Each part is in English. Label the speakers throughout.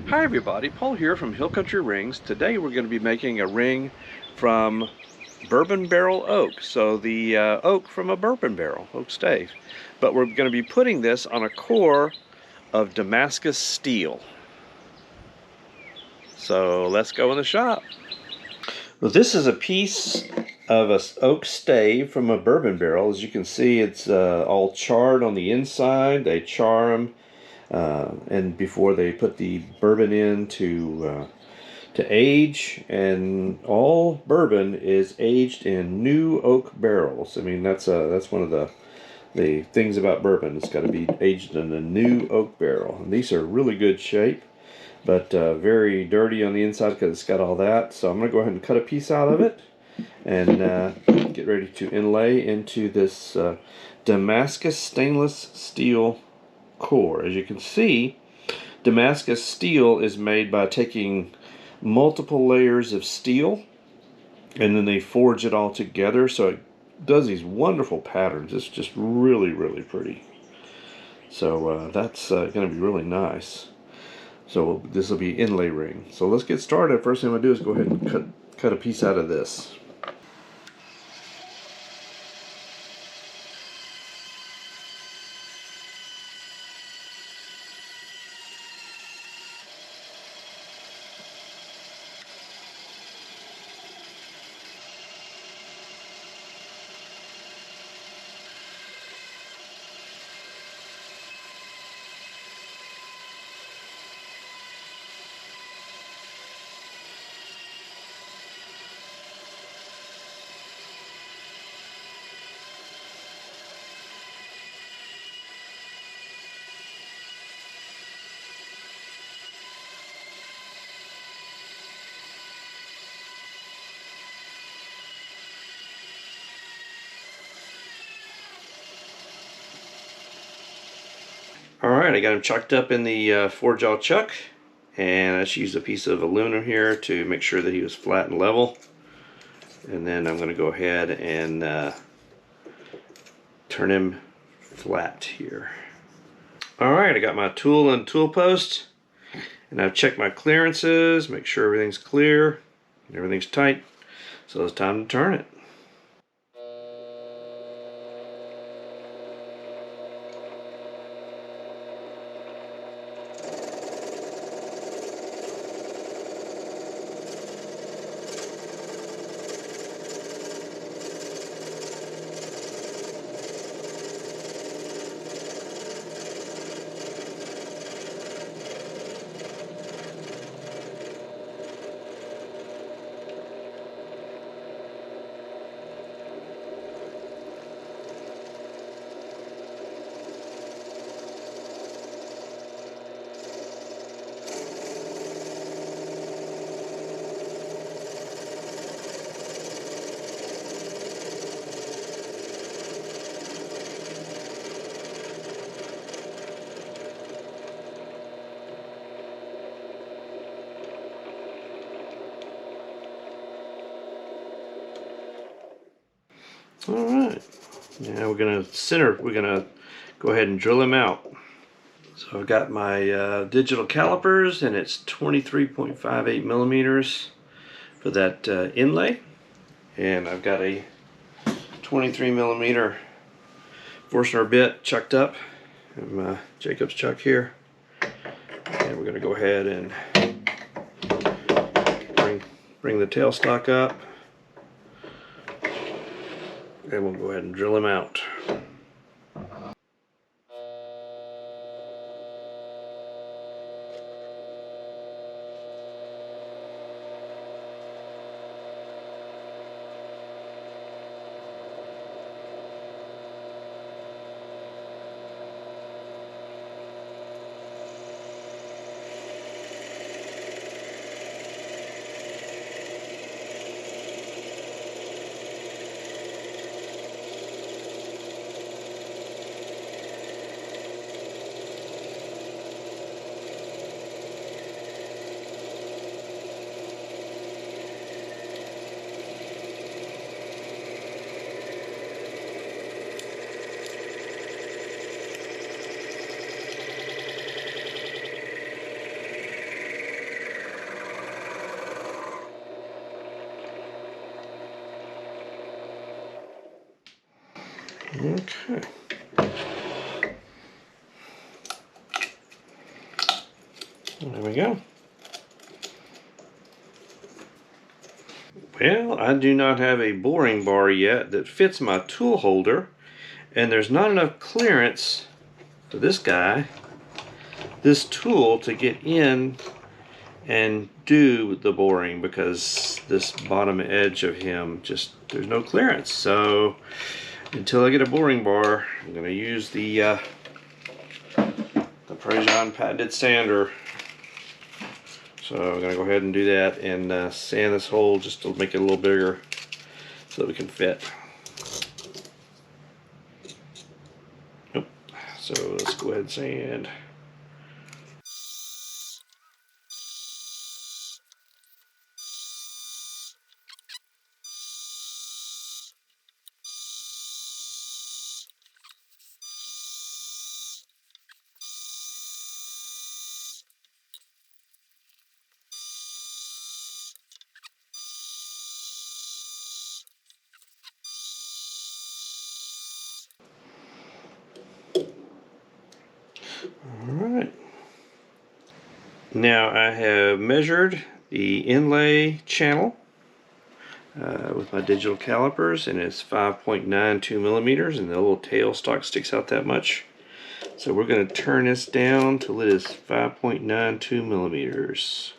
Speaker 1: Hi everybody, Paul here from Hill Country Rings. Today we're going to be making a ring from bourbon barrel oak. So the oak from a bourbon barrel, oak stave. But we're going to be putting this on a core of Damascus steel. So let's go in the shop. Well, this is a piece of a oak stave from a bourbon barrel. As you can see, it's all charred on the inside. They char them. And before they put the bourbon in to age, and all bourbon is aged in new oak barrels. I mean, that's one of the things about bourbon. It's got to be aged in a new oak barrel. And these are really good shape, but very dirty on the inside because it's got all that. So I'm going to go ahead and cut a piece out of it and get ready to inlay into this Damascus stainless steel core. As you can see, Damascus steel is made by taking multiple layers of steel and then they forge it all together, so it does these wonderful patterns. It's just really pretty. So that's going to be really nice. So this will be inlay ring. So let's get started. First thing I'm going to do is go ahead and cut a piece out of this. Alright, I got them chucked up in the four-jaw chuck, and I just used a piece of aluminum here to make sure that he was flat and level. And then I'm going to go ahead and turn him flat here. Alright, I got my tool and tool post, and I've checked my clearances, make sure everything's clear and everything's tight. So it's time to turn it. Alright, now we're going to go ahead and drill him out. So I've got my digital calipers, and it's 23.58 millimeters for that inlay. And I've got a 23 millimeter Forstner bit chucked up in my Jacob's chuck here. And we're going to go ahead and bring the tailstock up. And we'll go ahead and drill him out. Okay. There we go. Well, I do not have a boring bar yet that fits my tool holder, and there's not enough clearance for this tool to get in and do the boring, because this bottom edge of him there's no clearance. So until I get a boring bar, I'm going to use the Prejean patented sander. So I'm going to go ahead and do that and sand this hole just to make it a little bigger so that we can fit. Nope. So let's go ahead and sand. Alright. Now I have measured the inlay channel with my digital calipers, and it's 5.92 millimeters, and the little tail stock sticks out that much. So we're going to turn this down till it is 5.92 millimeters.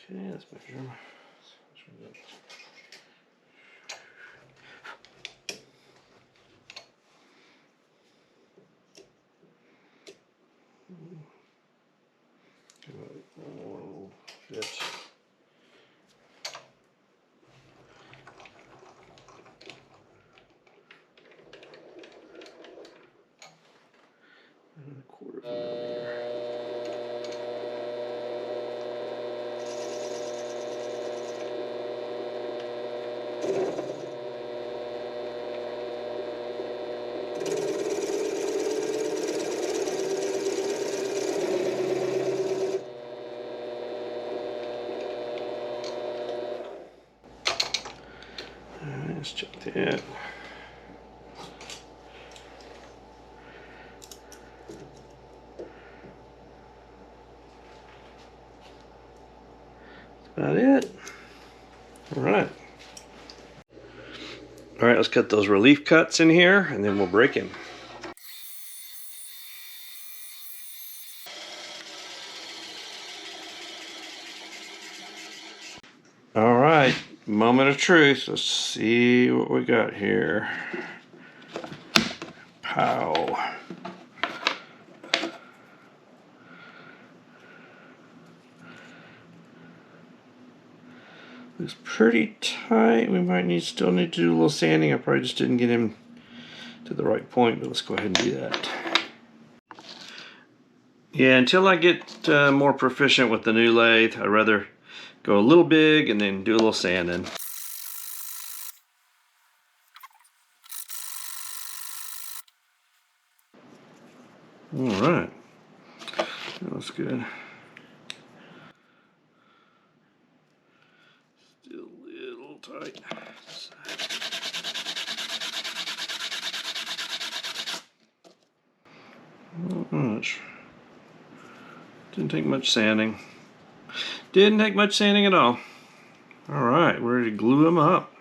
Speaker 1: Okay, let's measure them. Fit. And a quarter of a millimeter. Let's check that. That's about it. All right. All right, let's cut those relief cuts in here, and then we'll break him. All right, moment of truth. Let's see what we got here. Pow. Looks pretty tight. We might still need to do a little sanding. I probably just didn't get him to the right point, but let's go ahead and do that. Yeah, until I get more proficient with the new lathe, I'd rather go a little big and then do a little sanding. Alright. That looks good. Still a little tight. Not much. Didn't take much sanding. Didn't take much sanding at all. Alright, we're ready to glue them up.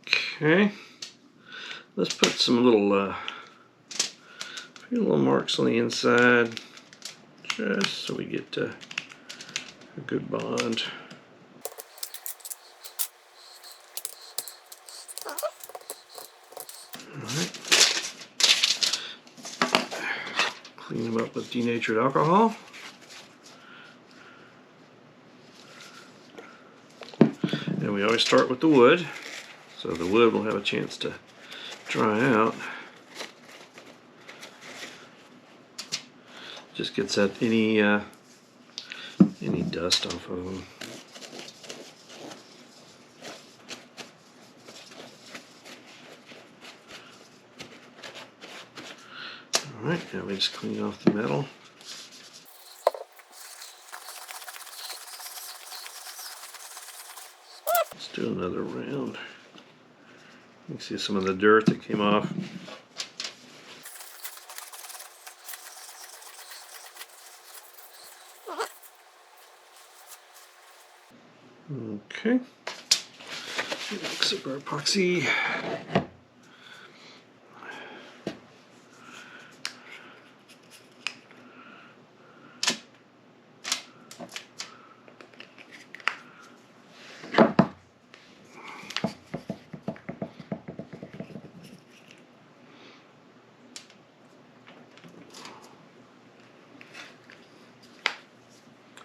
Speaker 1: Okay. Let's put some little marks on the inside, just so we get a good bond. Alright. Clean them up with denatured alcohol. And we always start with the wood, so the wood will have a chance to dry out. Just gets at any dust off of them. Alright, now we just clean off the metal. Let's do another round. You can see some of the dirt that came off. Okay. Mix up our epoxy.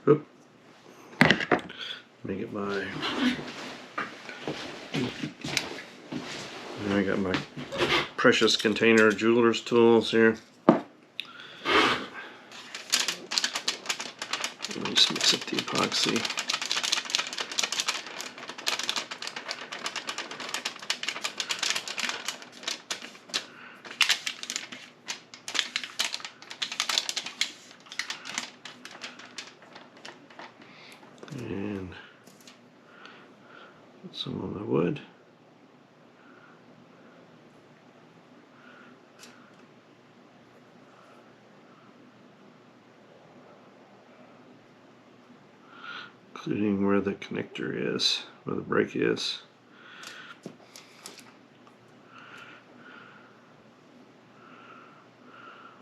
Speaker 1: Oop. Let me get my. I got my precious container jeweler's tools here. Let me just mix up the epoxy. And put some on the wood. Including where the connector is, where the brake is.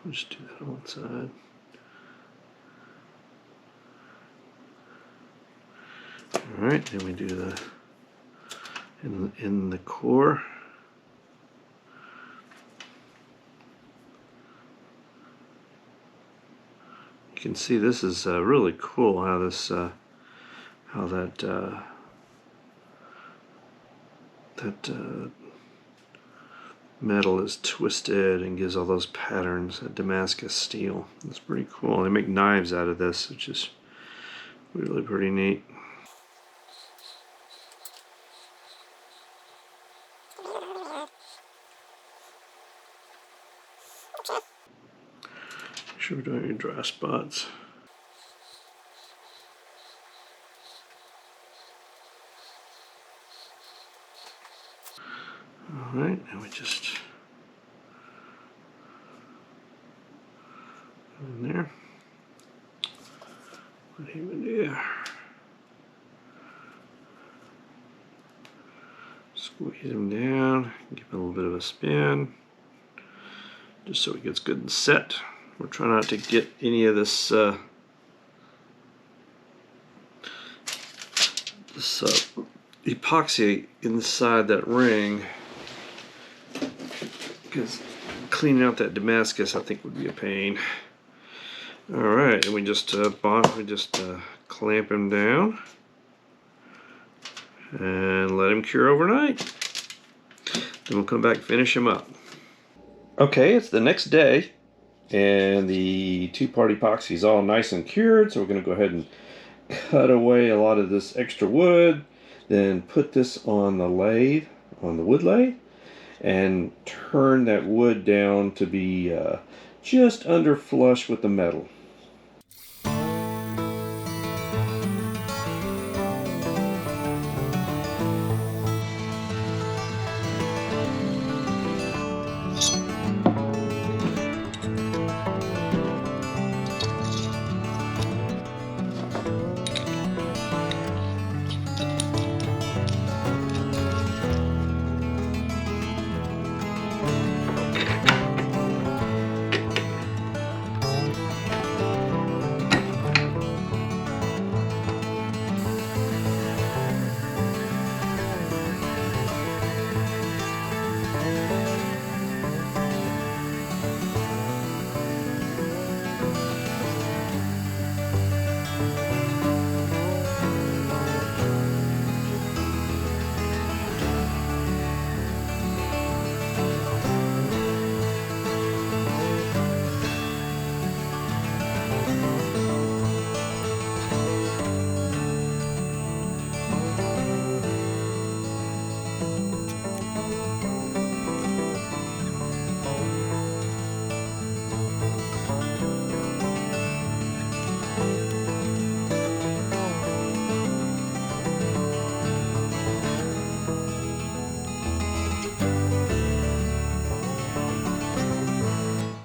Speaker 1: I'll just do that on one side. Alright, then we do the in the core. You can see this is really cool how this how that metal is twisted and gives all those patterns, that Damascus steel. It's pretty cool. They make knives out of this, which is really pretty neat. Make sure we don't have any dry spots. Alright, now we just go in there. Put him in there. Squeeze him down, give him a little bit of a spin, just so he gets good and set. We're trying not to get any of this epoxy inside that ring, because cleaning out that Damascus I think would be a pain. Alright, and we just clamp him down and let him cure overnight. Then we'll come back and finish him up. Okay, it's the next day and the two-part epoxy is all nice and cured, so we're going to go ahead and cut away a lot of this extra wood, then put this on the lathe, on the wood lathe, and turn that wood down to be just under flush with the metal.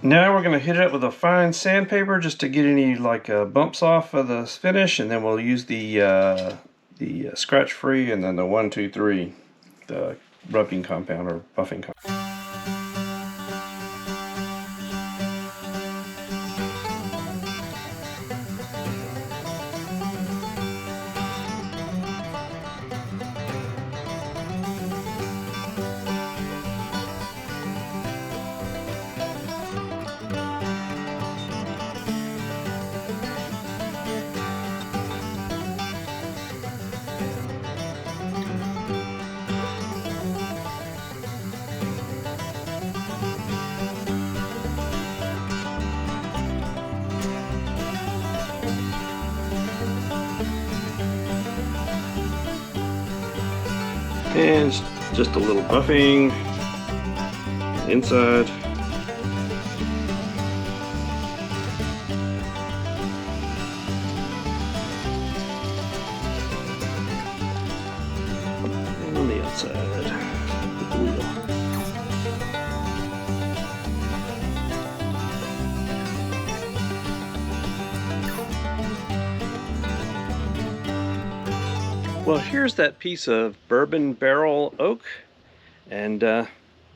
Speaker 1: Now we're going to hit it up with a fine sandpaper just to get any bumps off of the finish, and then we'll use the scratch free and then the 1-2-3, the rubbing compound or buffing compound. And just a little buffing inside. And on the outside with the wheel. Well, here's that piece of bourbon barrel oak and the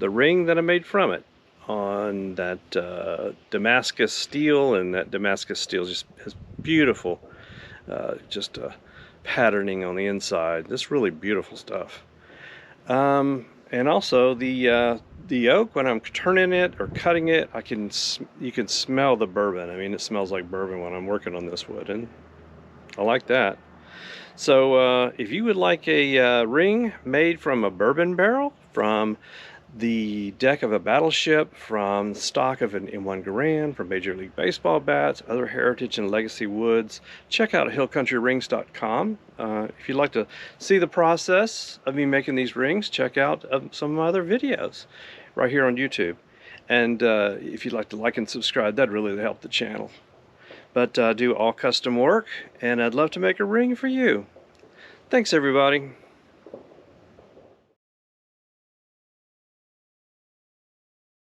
Speaker 1: ring that I made from it on that Damascus steel, and that Damascus steel just has beautiful patterning on the inside. Just really beautiful stuff. And also the oak, when I'm turning it or cutting it, you can smell the bourbon. I mean, it smells like bourbon when I'm working on this wood, and I like that. So if you would like a ring made from a bourbon barrel, from the deck of a battleship, from stock of an M1 Garand, from Major League Baseball bats, other heritage and legacy woods, check out hillcountryrings.com. If you'd like to see the process of me making these rings, check out some of my other videos right here on YouTube. And if you'd like to like and subscribe, that'd really help the channel. But I do all custom work, and I'd love to make a ring for you. Thanks, everybody.